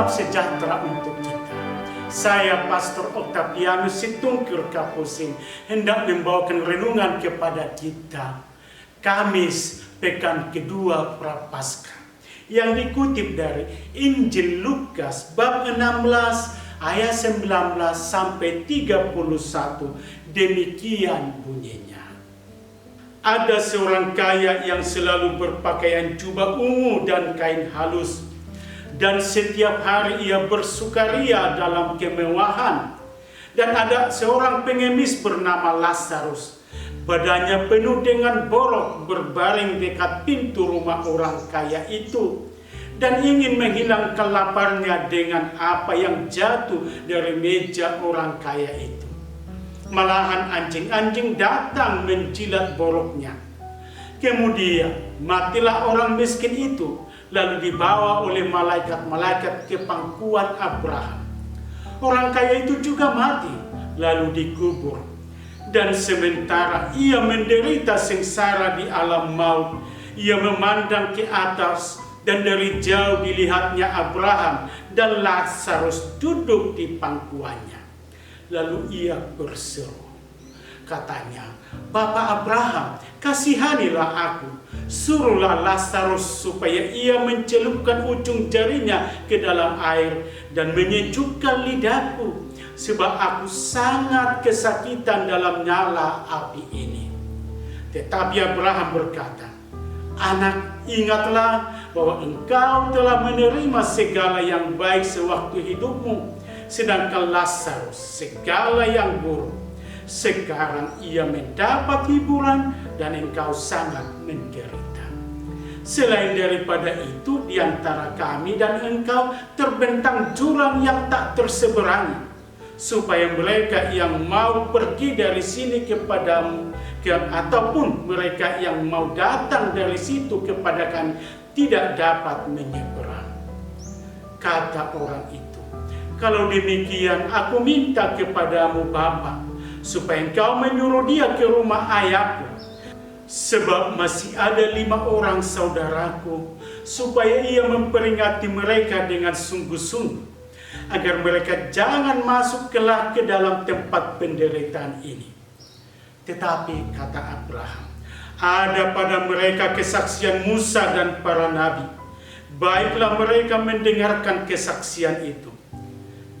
Salam sejahtera untuk kita. Saya Pastor Octavianus Situngkur Kapusing hendak membawakan renungan kepada kita Kamis pekan kedua Prapaskah yang dikutip dari Injil Lukas bab 16 ayat 19 sampai 31. Demikian bunyinya. Ada seorang kaya yang selalu berpakaian jubah ungu dan kain halus, dan setiap hari ia bersukaria dalam kemewahan. Dan ada seorang pengemis bernama Lazarus, badannya penuh dengan borok, berbaring dekat pintu rumah orang kaya itu, dan ingin menghilangkan laparnya dengan apa yang jatuh dari meja orang kaya itu. Malahan anjing-anjing datang menjilat boroknya. Kemudian matilah orang miskin itu, lalu dibawa oleh malaikat-malaikat ke pangkuan Abraham. Orang kaya itu juga mati, lalu dikubur. Dan sementara ia menderita sengsara di alam maut, ia memandang ke atas, dan dari jauh dilihatnya Abraham dan Lazarus duduk di pangkuannya. Lalu ia berseru, katanya, "Bapa Abraham, kasihanilah aku. Suruhlah Lazarus supaya ia mencelupkan ujung jarinya ke dalam air dan menyejukkan lidahku, sebab aku sangat kesakitan dalam nyala api ini." Tetapi Abraham berkata, "Anak, ingatlah bahwa engkau telah menerima segala yang baik sewaktu hidupmu, sedangkan Lazarus segala yang buruk. Sekarang ia mendapat hiburan dan engkau sangat menderita. Selain daripada itu, di antara kami dan engkau terbentang jurang yang tak terseberangi, supaya mereka yang mau pergi dari sini kepadamu ataupun mereka yang mau datang dari situ kepada kami tidak dapat menyeberang." Kata orang itu, "Kalau demikian aku minta kepadamu Bapa, supaya engkau menyuruh dia ke rumah ayahku, sebab masih ada 5 orang saudaraku, supaya ia memperingati mereka dengan sungguh-sungguh, agar mereka jangan masuk kelak ke dalam tempat penderitaan ini." Tetapi kata Abraham, "Ada pada mereka kesaksian Musa dan para nabi. Baiklah mereka mendengarkan kesaksian itu."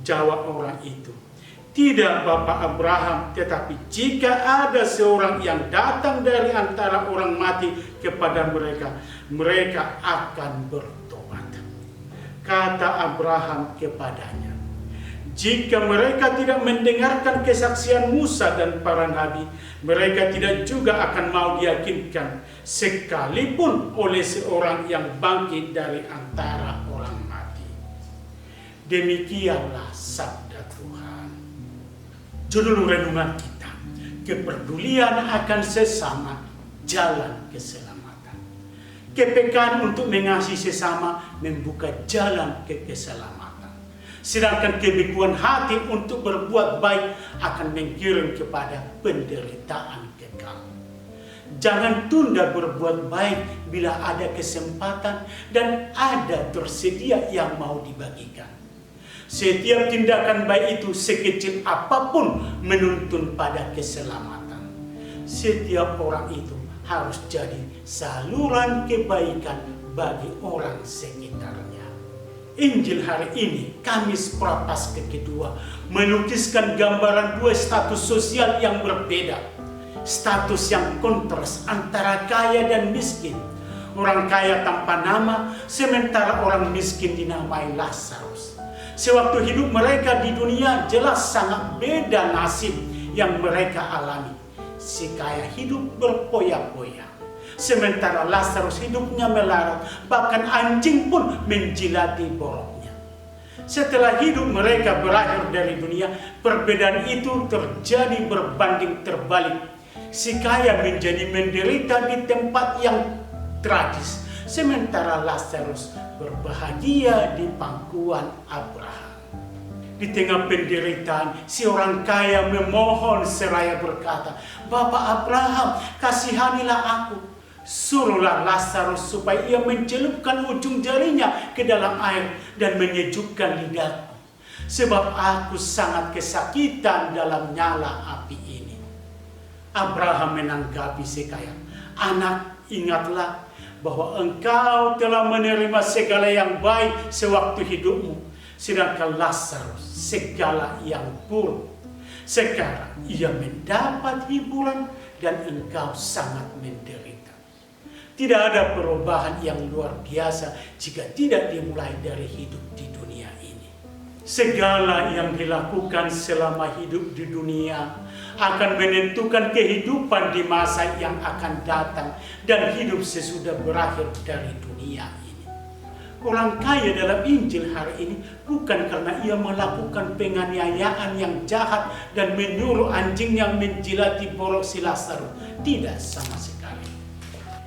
Jawab orang itu, "Tidak, Bapak Abraham, tetapi jika ada seorang yang datang dari antara orang mati kepada mereka, mereka akan bertobat." Kata Abraham kepadanya, "Jika mereka tidak mendengarkan kesaksian Musa dan para nabi, mereka tidak juga akan mau diyakinkan, sekalipun oleh seorang yang bangkit dari antara orang mati." Demikianlah sabda Tuhan. Judul renungan kita, kepedulian akan sesama, jalan keselamatan. Kepekaan untuk mengasihi sesama membuka jalan ke keselamatan. Sedangkan kebekuan hati untuk berbuat baik akan menggiring kepada penderitaan kekal. Jangan tunda berbuat baik bila ada kesempatan dan ada tersedia yang mau dibagikan. Setiap tindakan baik itu sekecil apapun menuntun pada keselamatan. Setiap orang itu harus jadi saluran kebaikan bagi orang sekitarnya. Injil hari ini, Kamis Prapaskah kedua, melukiskan gambaran 2 status sosial yang berbeda. Status yang kontras antara kaya dan miskin. Orang kaya tanpa nama, sementara orang miskin dinamai Lazarus. Sewaktu hidup mereka di dunia jelas sangat beda nasib yang mereka alami. Si kaya hidup berpoya-poya, sementara Lazarus hidupnya melarat, bahkan anjing pun menjilati boroknya. Setelah hidup mereka berakhir dari dunia, perbedaan itu terjadi berbanding terbalik. Si kaya menjadi menderita di tempat yang tragis, sementara Lazarus berbahagia di pangkuan Abraham. Di tengah penderitaan, si orang kaya memohon seraya berkata, "Bapak Abraham, kasihanilah aku. Suruhlah Lazarus supaya ia mencelupkan ujung jarinya ke dalam air dan menyejukkan lidahku, sebab aku sangat kesakitan dalam nyala api ini. Abraham menanggapi Sekaya, anak, ingatlah bahwa engkau telah menerima segala yang baik sewaktu hidupmu, sedangkan Lazarus segala yang buruk. Sekarang ia mendapat hiburan dan engkau sangat menderita. Tidak ada perubahan yang luar biasa jika tidak dimulai dari hidup di dunia ini. Segala yang dilakukan selama hidup di dunia akan menentukan kehidupan di masa yang akan datang dan hidup sesudah berakhir dari dunia ini. Orang kaya dalam Injil hari ini bukan karena ia melakukan penganiayaan yang jahat dan menyuruh anjing yang menjilati borok si Lazarus. Tidak sama sekali.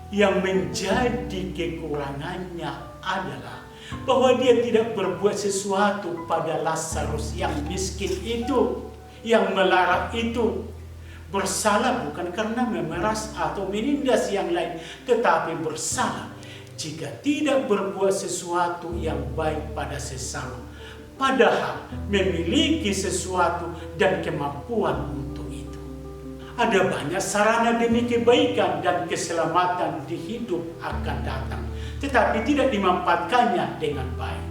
Yang menjadi kekurangannya adalah bahwa dia tidak berbuat sesuatu pada Lazarus yang miskin itu, yang melarat itu. Bersalah bukan karena memeras atau menindas yang lain, tetapi bersalah jika tidak berbuat sesuatu yang baik pada sesama, padahal memiliki sesuatu dan kemampuan untuk itu. Ada banyak sarana demi kebaikan dan keselamatan di hidup akan datang, tetapi tidak dimanfaatkannya dengan baik.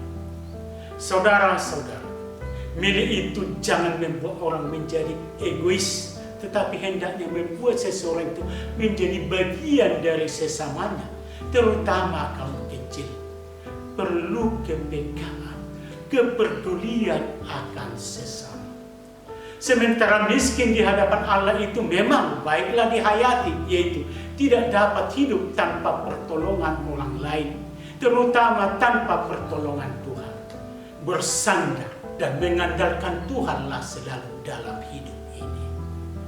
Saudara-saudara, milik itu jangan membuat orang menjadi egois, tetapi hendaknya membuat seseorang itu menjadi bagian dari sesamanya, terutama kaum kecil. Perlu kepekaan, kepedulian akan sesama. Sementara miskin di hadapan Allah itu memang baiklah dihayati, yaitu tidak dapat hidup tanpa pertolongan orang lain, terutama tanpa pertolongan Tuhan. Bersandar dan mengandalkan Tuhanlah selalu dalam hidup ini.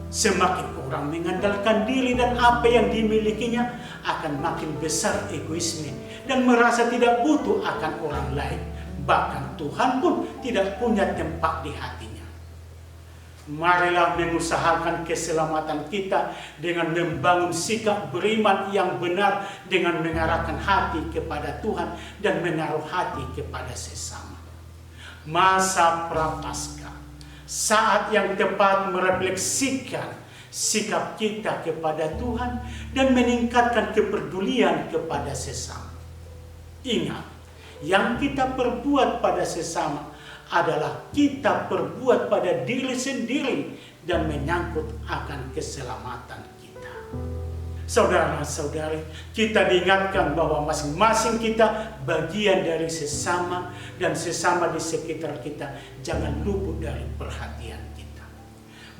Semakin orang mengandalkan diri dan apa yang dimilikinya, akan makin besar egoisme dan merasa tidak butuh akan orang lain. Bahkan Tuhan pun tidak punya tempat di hatinya. Marilah mengusahakan keselamatan kita dengan membangun sikap beriman yang benar, dengan mengarahkan hati kepada Tuhan dan menaruh hati kepada sesama. Masa Prapaskah, saat yang tepat merefleksikan sikap kita kepada Tuhan dan meningkatkan kepedulian kepada sesama. Ingat, yang kita perbuat pada sesama adalah kita perbuat pada diri sendiri dan menyangkut akan keselamatan kita. Saudara-saudari, kita diingatkan bahwa masing-masing kita bagian dari sesama, dan sesama di sekitar kita jangan luput dari perhatian kita.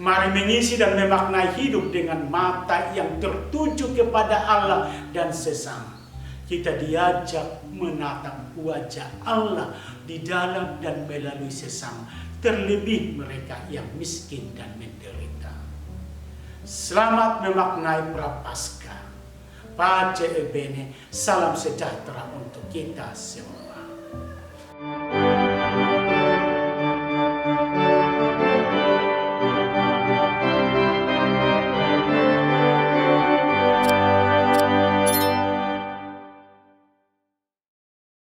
Mari mengisi dan memaknai hidup dengan mata yang tertuju kepada Allah dan sesama. Kita diajak menatap wajah Allah di dalam dan melalui sesama, terlebih mereka yang miskin dan menderita. Selamat memaknai Prapaskah. Pace e bene, salam sejahtera untuk kita semua.